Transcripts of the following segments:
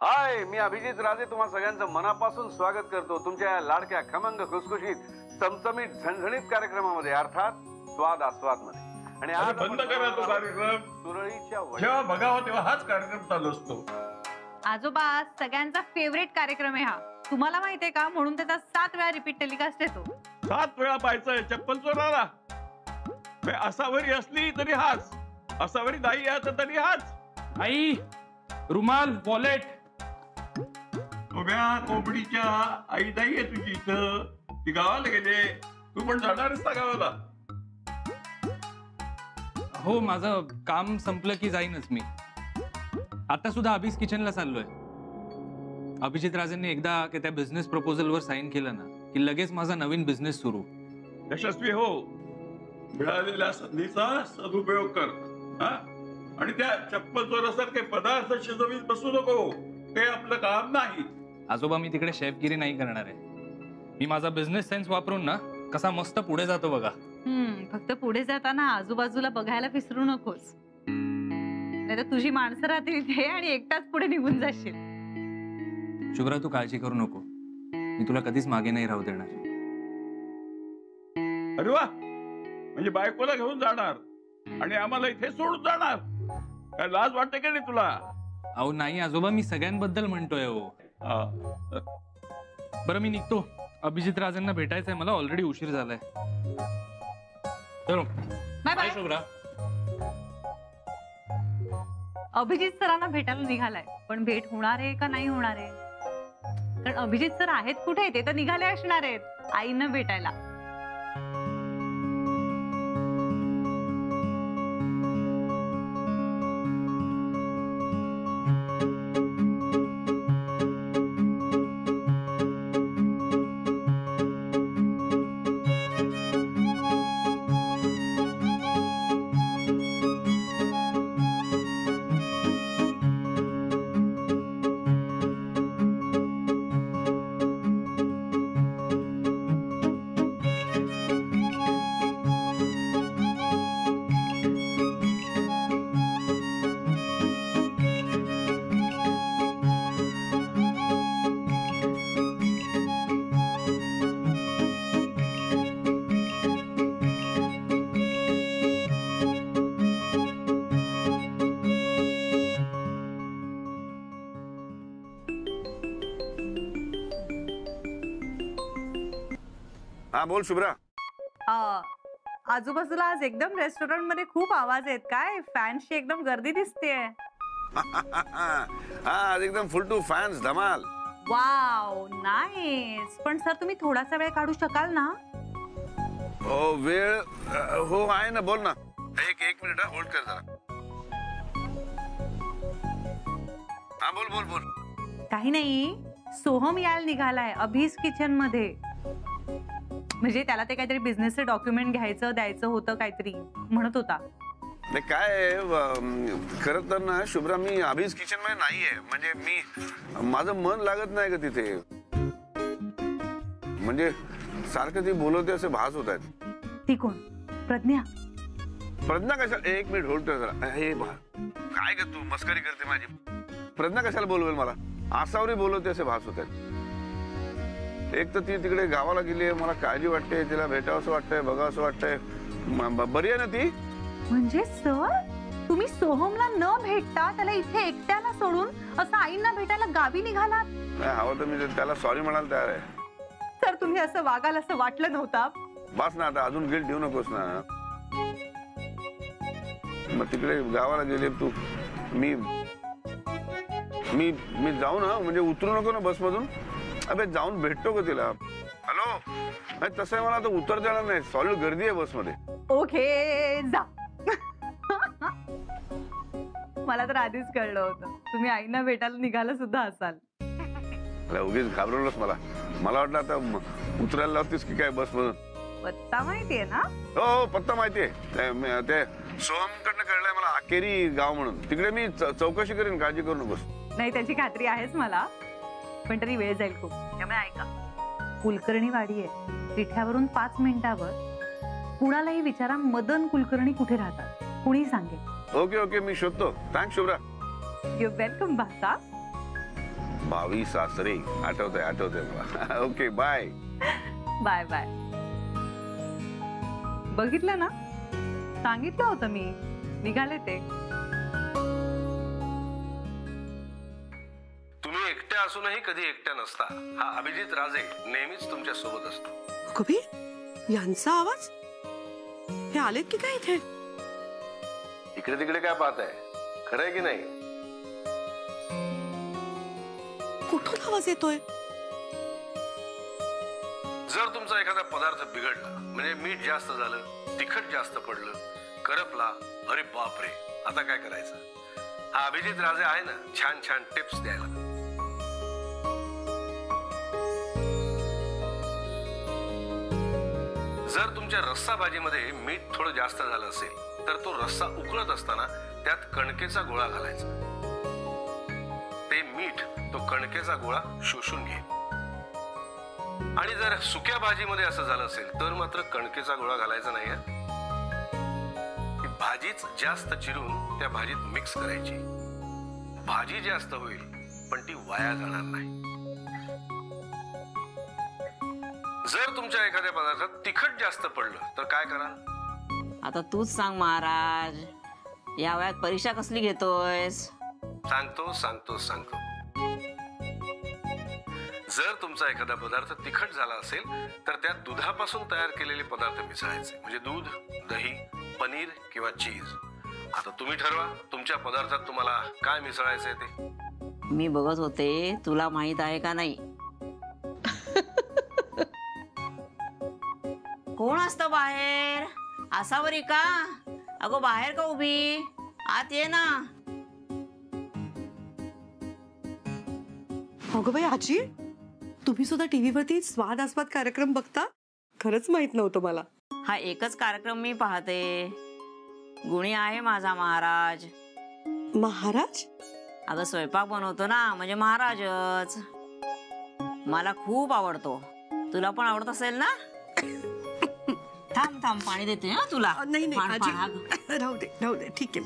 हाय, मी अभिजित राजे तुम्हा सगळ्यांचं मनापासून स्वागत करतो तुमच्या या लाडक्या खमंग खुसखुशीत चमचमीत झणझणीत कार्यक्रमामध्ये, अर्थात स्वाद आस्वाद मध्ये. आणि आज बंद करा तो कार्यक्रम. सुरळीच्या जेव्हा बघावं तेव्हा हाच कार्यक्रम चालू असतो. आजोबा, सगळ्यांचा फेवरेट कार्यक्रम आहे हा. तुम्हाला माहितीये का, म्हणून त्याचा 7 वेळा रिपीट टेलिकास्ट येतो. 7 वेळा पाहायचंय चप्पल चोराला. असावरी असली तरी हाच, असावरी दाई आहे तरी हाच. आई, रुमाल, वॉलेट. उभ्या कोंबडीच्या आई दाई आहे तुझी इथं. ती गावाला गेले, तू पण जाणारच ना गावाला? हो, माझं काम संपलं की जाईनच मी. आता सुद्धा अभिज किचनला चाललोय. अभिजित राजेंनी एकदा त्या बिझनेस प्रपोजल वर साईन केलं ना की लगेच माझा नवीन बिझनेस सुरू. यशस्वी हो. मिळालेल्या संधीचा सदुपयोग कर. आणि त्या चप्पल चोरासारखे पदार्थ शिजवीत बसू नको. ते आपलं काम नाही. आजोबा, मी तिकडे शेफगिरी नाही करणार आहे. मी माझा बिझनेस सेन्स वापरून ना कसा मस्त पुढे जातो बघा. फक्त पुढे जाताना आजूबाजूला बघायला विसरू नकोस, नाही तर तुझी माणसं राहतील इथे आणि एकटाच पुढे निघून जाशील. शुभ्रा, तू काळजी करू नको. मी तुला कधीच मागे नाही राहू देणार. अरे वा, म्हणजे बायकोला घेऊन जाणार आणि आम्हाला इथे सोडून जाणार? काय लाज वाटते का नाही तुला? अहो नाही आजोबा, मी सगळ्यांबद्दल म्हणतोय हो. बरं, मी निघतो. अभिजित राजेंना भेटायचंय मला. ऑलरेडी उशीर झालाय. चलो, बाय बाय. शुभ्रा. अभिजित सरांना भेटायला निघालाय, पण भेट होणार आहे का नाही होणार आहे? कारण अभिजित सर आहेत कुठे? ते तर निघाले असणार आहेत आईंना भेटायला. हा, बोल शुभ्रा. आजूबाजूला आज एकदम रेस्टॉरंट मध्ये खूप आवाज आहेत. काय फॅन्सची एकदम गर्दी दिसतेय. हा, आज एकदम फुल टू फॅन्स धमाल. Wow, nice. पण सर, तुम्ही थोडासा वेळ काढू शकाल ना? हो, वेळ हो आहे ना. बोल ना. एक मिनिट, होल्ड कर जरा. हा, बोल बोल बोल. काही नाही, सोहम यायला निघालाय अभिज किचन मध्ये. म्हणजे त्याला ते काहीतरी बिझनेसचे डॉक्युमेंट घ्यायचं द्यायचं होतं, काहीतरी म्हणत होता. नाही काय, खरं तर ना शुभ्रा, मी अभिज किचन मध्ये नाहीये. म्हणजे माझं मन लागत नाही का तिथे. म्हणजे सारखं ती बोलवते असे भास होत आहेत. ती कोण? प्रज्ञा? प्रज्ञा कशाला? एक मिनिट होल्ड कर जरा. हे काय ग, तू मस्करी करते माझी? प्रज्ञा कशाला बोलवेल मला? आसावरी बोलवते असे भास होत आहेत. एक तर ती तिकडे गावाला गेली. मला काळजी वाटते. तिला भेटावं असं वाटतंय, बघावं असं वाटतंय. बरी आहे ना ती? म्हणजे सर, तुम्ही सोहमला न भेटता त्याला इथे एकट्याला सोडून असं आईंना भेटायला गावी निघालात? नाही, हवं तर मी त्याला सॉरी म्हणायला तयार आहे. सर, तुम्ही असं वागाल असं वाटलं नव्हतं. बस ना, आता अजून गिल्ट देऊ नकोस ना. मग तिकडे गावाला गेले तू. मी मी मी जाऊ ना, म्हणजे उतरू नको ना बस मधून? अबे, जाऊन भेटतो का तिला? हॅलो. नाही, तसं आहे, मला आता उतर देणार नाही. सॉलिड गर्दी आहे बस मध्ये. ओके, जा. मला तर आधीच कळलं होतं तुम्ही आईंना भेटायला निघाला सुद्धा असाल. उगीच घाबरवलंस मला. मला वाटलं आता उतरायला लावतीस की काय बस मधून. पत्ता माहितीये ना? हो, पत्ता माहितीये. ते सोहमकडनं कळलंय मला, अकेरी गाव म्हणून. तिकडे मी चौकशी करीन, काळजी करू नकोस. नाही, त्याची खात्री आहेच मला, पण तरी वेळ जाईल खूप. त्यामुळे ऐका, कुलकर्णी वाडी आहे, तिठ्यावरून 5 मिनिटावर. कुणालाही विचारा मदन कुलकर्णी कुठे राहतात, कुणी सांगेल. ओके ओके, मी शोधतो. थँक्स शुभ्रा. यू वेलकम भासा. भावी सासरे आठवतंय मला. Okay bye. Bye bye. बघितलं ना, सांगितलं होतं मी, निघाले ते. तुम्ही एकट्या असूनही कधी एकट्या नसता. हा अभिजित राजे नेहमीच तुमच्या सोबत असतो. कबीर, यांचा आवाज? हे आलेत की काय इथे? इकडे तिकडे काय पाहताय? खरंय की नाही? कुठून आवाज येतोय? जर तुमचा एखादा पदार्थ बिघडला, म्हणजे मीठ जास्त झालं, तिखट जास्त पडलं, करपला, अरे बापरे, आता काय करायचं? हा अभिजित राजे आहे ना, छान छान टिप्स द्यायला. जर तुमच्या रस्सा भाजीमध्ये मीठ थोडं जास्त झालं असेल तर तो रस्सा उकळत असताना त्यात कणकेचा गोळा घालायचा. ते मीठ तो कणकेचा गोळा शोषून घेईल. आणि जर सुक्या भाजीमध्ये असं झालं असेल तर मात्र कणकेचा गोळा घालायचा नाही. ती भाजीच जास्त चिरून त्या भाजीत मिक्स करायची. भाजी जास्त होईल पण ती वाया जाणार नाही. जर तुमच्या एखाद्या पदार्थात तिखट जास्त पडलं तर काय करा? आता तूच सांग महाराज, या वयात परीक्षा कसली घेतोयस? सांगतो. जर तुमचा एखादा पदार्थ तिखट झाला असेल तर त्यात दुधापासून तयार केलेले पदार्थ मिसळायचे. म्हणजे दूध, दही, पनीर किंवा चीज. आता तुम्ही ठरवा तुमच्या पदार्थात तुम्हाला काय मिसळायचंय ते. मी बघत होते, तुला माहित आहे का नाही? कोण असतं बाहेर? आसावरी का? अगो बाहेर का उभी? आत ये ना. अगं बाई आजी, तुम्ही सुद्धा टीव्हीवरती स्वाद आस्वाद कार्यक्रम बघता? खरंच माहित नव्हतं मला. हा एकच कार्यक्रम मी पाहते. गुणी आहे माझा महाराज. महाराज? अगं स्वयंपाक बनवतो ना, म्हणजे महाराजच. मला खूप आवडतो. तुला पण आवडत असेल ना? थांब पाणी देते हा तुला. नाही पाणी. आजी, राहू दे ठीक आहे.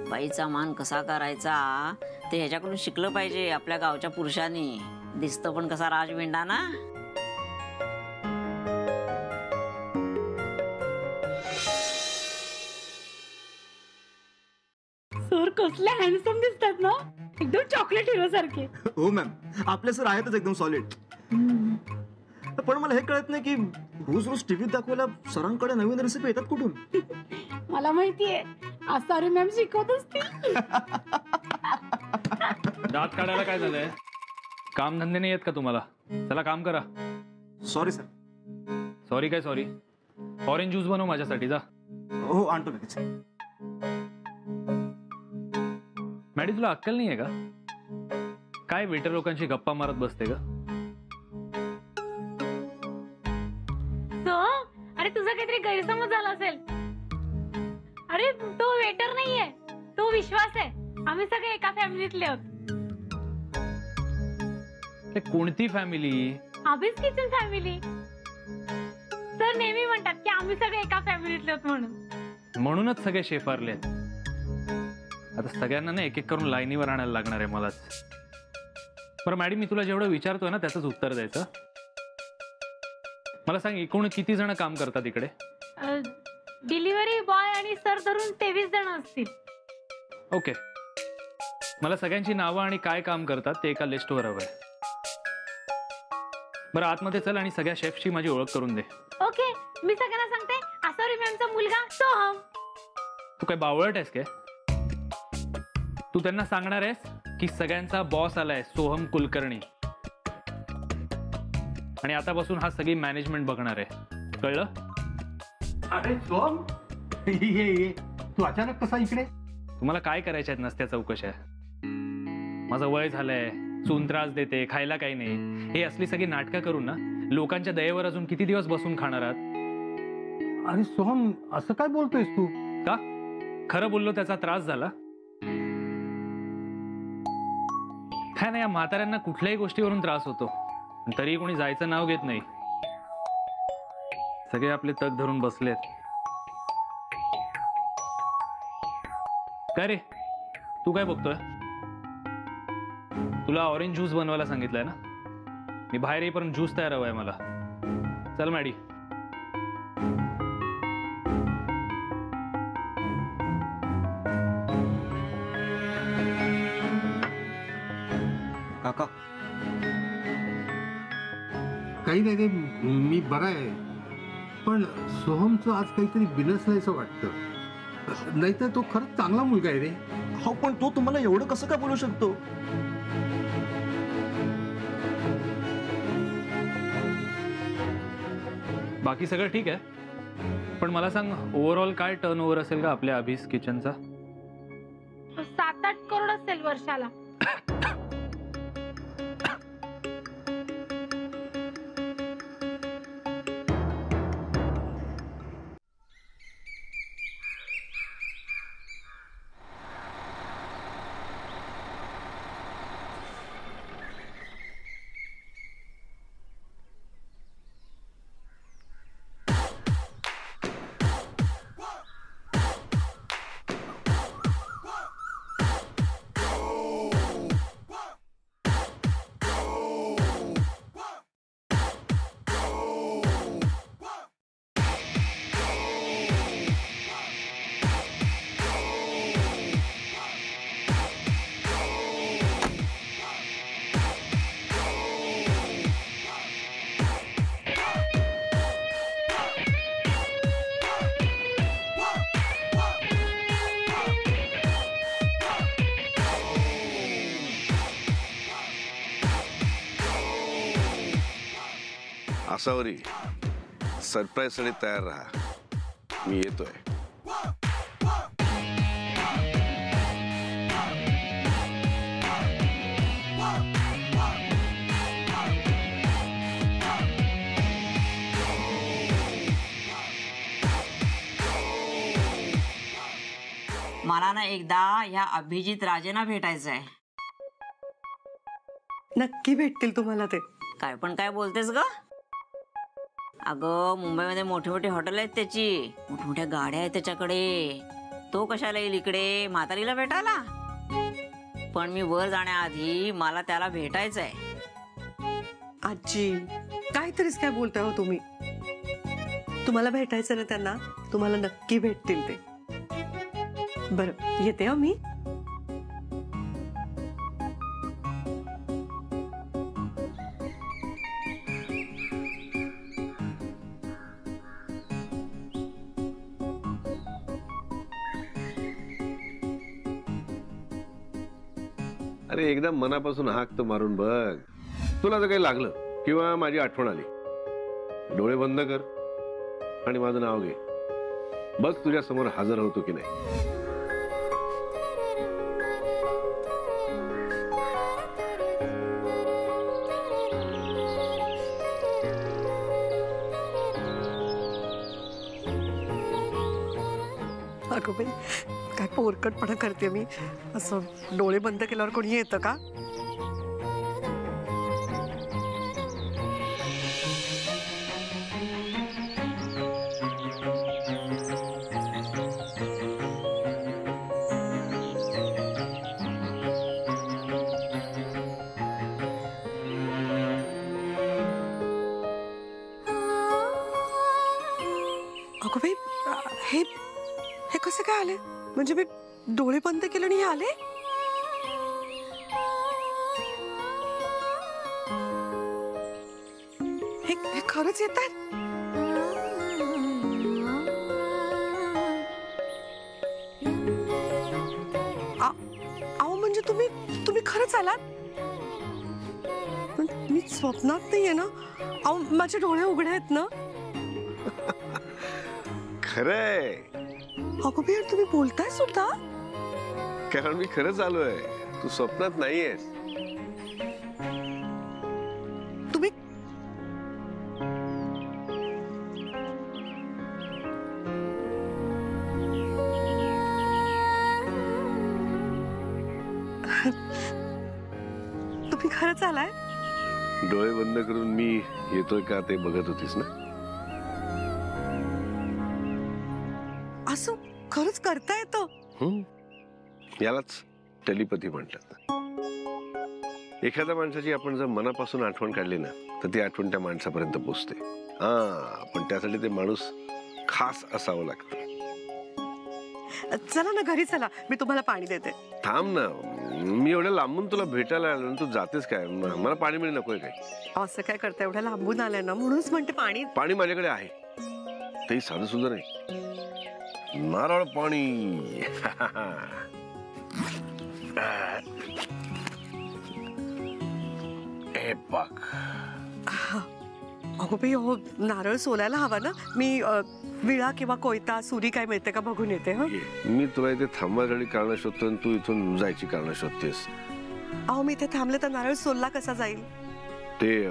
बाईचा मान कसा करायचा ते ह्याच्याकडून शिकलं पाहिजे आपल्या गावच्या पुरुषांनी. दिसतो पण कसा राजविंडा ना. सर कसले हँडसम दिसतात ना, एकदम चॉकलेट हिरो सारखे. हो मॅम, आपले सर आहेतच एकदम सॉलिड. पण मला हे कळत नाही की रोज रोज टीव्हीत दाखवायला सरांकडे नवीन रेसिपी येतात कुठून? मला माहितीये, आसारी मॅम शिकवत असतील. दात काढायला काय झालंय? काम धंदे नाही येत का तुम्हाला? चला काम करा. Sorry sir. सॉरी काय सॉरी? ऑरेंज ज्यूस बनव माझ्यासाठी जा. हो आणतो लगेच. मॅडी तुला अक्कल नाहीये का? काय वेटर लोकांशी गप्पा मारत बसते का? अरे तुझा काहीतरी गैरसमज झाला असेल. अरे तो वेटर नाहीये, तो विश्वास आहे. आम्ही सगळे एका फॅमिलीतले आहोत. ते कोणती फॅमिली? अभिज किचन फॅमिली. सर नेहमी म्हणतात की आम्ही सगळे एका फॅमिलीतले आहोत म्हणून. म्हणूनच सगळे शेफारलेत. आता सगळ्यांना ना एक एक करून लाईनीवर आणायला लागणार आहे मलाच. बरं मॅडम, मी तुला जेवढं विचारतोय ना त्याचंच उत्तर द्यायचं. मला सांग, एकूण किती जण काम करतात इकडे? डिलिव्हरी बॉय आणि सर धरून 23 जण असतील. ओके, मला सगळ्यांची नावं आणि काय काम करतात ते एका लिस्टवर हवंय. बरं आतमध्ये चल आणि सगळ्या शेफची माझी ओळख करून दे. ओके, मी सगळ्यांना सांगते. आसारी मॅमचा मुलगा सोहम. तू काय बावळट आहेस काय? तू त्यांना सांगणार आहेस की सगळ्यांचा बॉस आलाय सोहम कुलकर्णी, आणि आतापासून हा सगळी मॅनेजमेंट बघणार आहे. कळलं? अरे सोहम, ये तू अचानक कसा इकडे? तुम्हाला काय करायच्या आहेत नसत्या चौकशा? माझं वय झालंय, सून त्रास देते, खायला काही नाही, हे असली सगळी नाटकं करून ना लोकांच्या दयेवर अजून किती दिवस बसून खाणार आहात? अरे सोहम, असं काय बोलतोयस तू? का? खरं बोललो त्याचा त्रास झाला? काय नाही, या म्हाताऱ्यांना कुठल्याही गोष्टीवरून त्रास होतो, तरी कोणी जायचं नाव घेत नाही. सगळे आपले तग धरून बसलेत. काय रे, तू काय बघतोय? तुला ऑरेंज ज्यूस बनवायला सांगितलंय ना? मी बाहेर येईपर्यंत ज्यूस तयार हवाय मला. चल मॅडी. काका काही नाही रे, मी बरा आहे. पण सोहमचं आज काहीतरी बिनसल्याचं वाटतं. नाहीतर तो खरंच चांगला मुलगा आहे रे. हो, पण तो तुम्हाला एवढं कसं काय बोलू शकतो? बाकी सगळं ठीक आहे, पण मला सांग ओव्हरऑल काय टर्नओव्हर असेल का आपल्या अभिस किचनचा? 7-8 करोड असेल वर्षाला. आसावरी, सरप्राईज साठी तयार राहा. मी येतोय. मला ना एकदा ह्या अभिजित राजेंना भेटायचं आहे. नक्की भेटतील तुम्हाला ते. काय पण काय बोलतेस ग? अगं, मुंबईमध्ये मोठी मोठी हॉटेल आहेत त्याची, मोठमोठ्या गाड्या आहेत त्याच्याकडे. तो कशाला येईल इकडे म्हातारीला भेटायला? पण मी वर जाण्याआधी मला त्याला भेटायचं आहे. आजी, काहीतरीच काय बोलताय हो तुम्ही. तुम्हाला भेटायचं ना त्यांना, तुम्हाला नक्की भेटतील ते. बरं, येते हो मी. अरे एकदा मनापासून हाक तर मारून बघ. तुला जर काही लागलं किंवा माझी आठवण आली, डोळे बंद कर आणि माझं नाव घे. बघ तुझ्या समोर हजर होतो की नाही. अगं बाई, काय पोरकटपणा करते मी. असं डोळे बंद केल्यावर कोणी येतं का? अगं बाई, हे कसं काय आले? म्हणजे मी डोळे बंद केले आणि हे आले? हे खरंच येत आहेत? अहो, म्हणजे तुम्ही खरंच आलात? मी स्वप्नात नाहीये ना? अहो, माझे डोळे उघडे आहेत ना? खरंय. अगं बाई, तुम्ही बोलताय सुद्धा? कारण मी खरंच आलोय. तू स्वप्नात नाहीयेस. तुम्ही तुम्ही खरंच आलाय? डोळे बंद करून मी येतोय का ते बघत होतीस ना? असं खरंच करता येतं? यालाच टेलिपॅथी म्हणतात. एखाद्या माणसाची आपण जर मनापासून आठवण काढली ना तर ती आठवण त्या माणसापर्यंत पोचते. हा, पण त्यासाठी ते माणूस खास असावं लागतं. चला ना घरी चला, मी तुम्हाला पाणी देते. थांब ना, मी एवढ्या लांबून तुला भेटायला आलो आणि तू जातेस काय? मला पाणी मिळेल नकोय काय? असं काय करता, एवढ्या लांबून आलाय ना म्हणूनच म्हणते पाणी. पाणी माझ्याकडे आहे, तेही साधं सुद्धा नाही, नारळ पाणी. हे बघ. अगो बाई, हो नारळ सोलायला हवा ना. मी विळा किंवा कोयता सुरी काय मिळते का बघून येते. हा, मी तुला इथे थांबण्यासाठी कारण शोधतोय आणि तू इथून जायची कारण शोधतेस. अहो मी इथे थांबले तर नारळ सोलला कसा जाईल? ते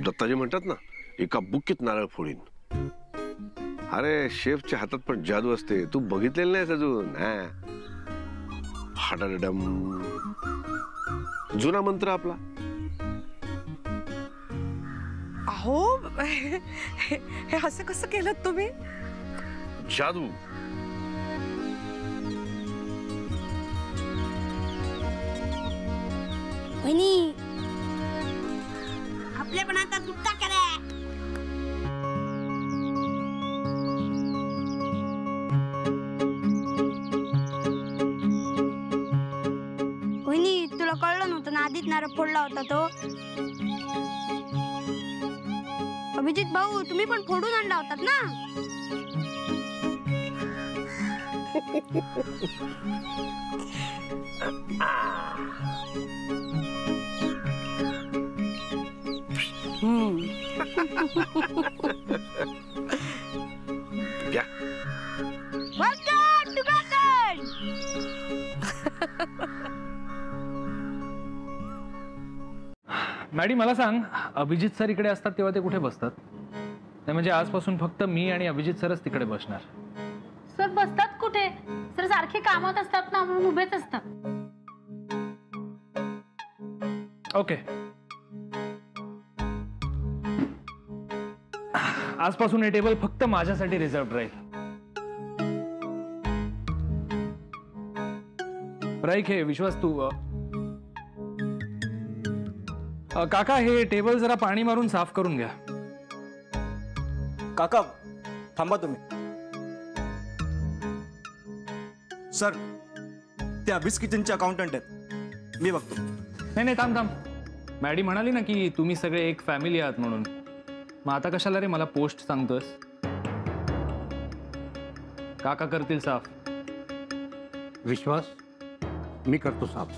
दत्ताजी म्हणतात ना, एका बुक्कीत नारळ फोडीन. अरे शेफच्या हातात पण जादू असते, तू बघितलेलं नाहीस अजून. हाडाडम, जुना मंत्र आपला. अहो हे असं कसं केलं तुम्ही? जादू. वहिनी, आपल्या पण आता गुप्ता करा. वहिनी, तुला कळलं नव्हतं ना, आधीच नारळ फोडला होता तो. अभिजित भाऊ, तुम्ही पण फोडून आणला होतात ना. या. मॅडी मला सांग, अभिजित सर इकडे असतात तेव्हा ते कुठे बसतात? नाही म्हणजे आजपासून फक्त मी आणि अभिजित सरच तिकडे बसणार. सर बसतात कुठे? सर सारखे कामात असतात ना, म्हणून उभेच असतात. ओके, आजपासून हे टेबल फक्त माझ्यासाठी रिझर्व राहील. राईक, हे विश्वास तू काका, हे टेबल जरा पाणी मारून साफ करून घ्या. काका थांबा तुम्ही. सर, ते अभिस किचनचे अकाउंटंट आहेत, मी बघतो. नाही, थांब. मॅडी म्हणाली ना की तुम्ही सगळे एक फॅमिली आहात म्हणून. मग आता कशाला रे मला पोस्ट सांगतोस? काका करतील साफ. विश्वास, मी करतो साफ.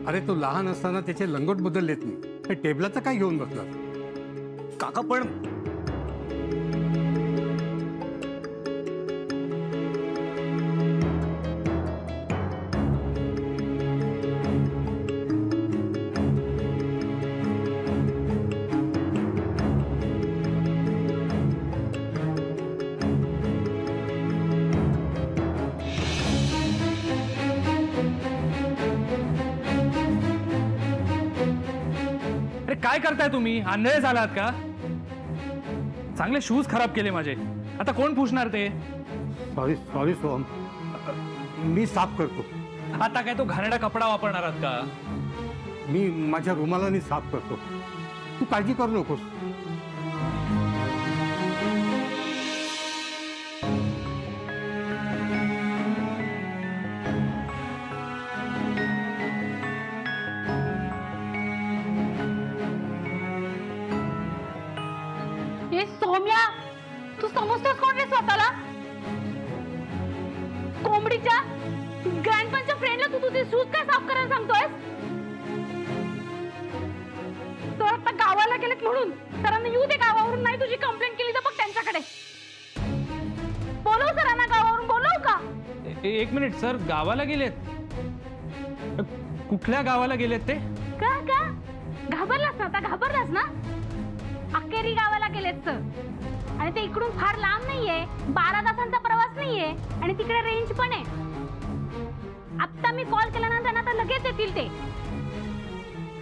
अरे तो लहान असताना त्याचे लंगोट बदललेत मी. टेबलाचं काय घेऊन बसला? काका पण काय करताय तुम्ही? आंधळे झालात का? चांगले शूज खराब केले माझे, आता कोण पुसणार ते? सॉरी सोहम, मी साफ करतो. आता काय तो घाणेरडा कपडा वापरणार आहात का? मी माझ्या रुमालाने साफ करतो, तू काळजी करू नकोस. सौम्या, तू समजतोस कोण रे स्वतःला? कोंबडीच्या ग्रँडपनच्या फ्रेंडला तू तुझे शूज काय साफ करायला सांगतोयस? तर आता गावाला गेलेत म्हणून सरांना येऊ दे गावावरून. नाही तुझी कंप्लेंट केली तर बघ त्यांच्याकडे. बोलव सरांना गावावरून, बोलव का? एक मिनिट सर, गावाला गेलेत? कुठल्या गावाला गेलेत ते? का घाबरलास ना? आता घाबरलास ना? अखेरी गावाला गेलेत सर, आणि ते इकडून फार लांब नाहीये, 12 तासांचा प्रवास नाहीये, आणि तिकडे रेंज पण आहे. आता मी कॉल केला ना त्यांना, तर लगेच येतील ते.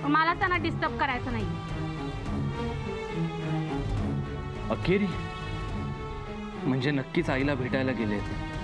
मला त्यांना डिस्टर्ब करायचं नाही. अखेरी म्हणजे नक्कीच आईला भेटायला गेलेत.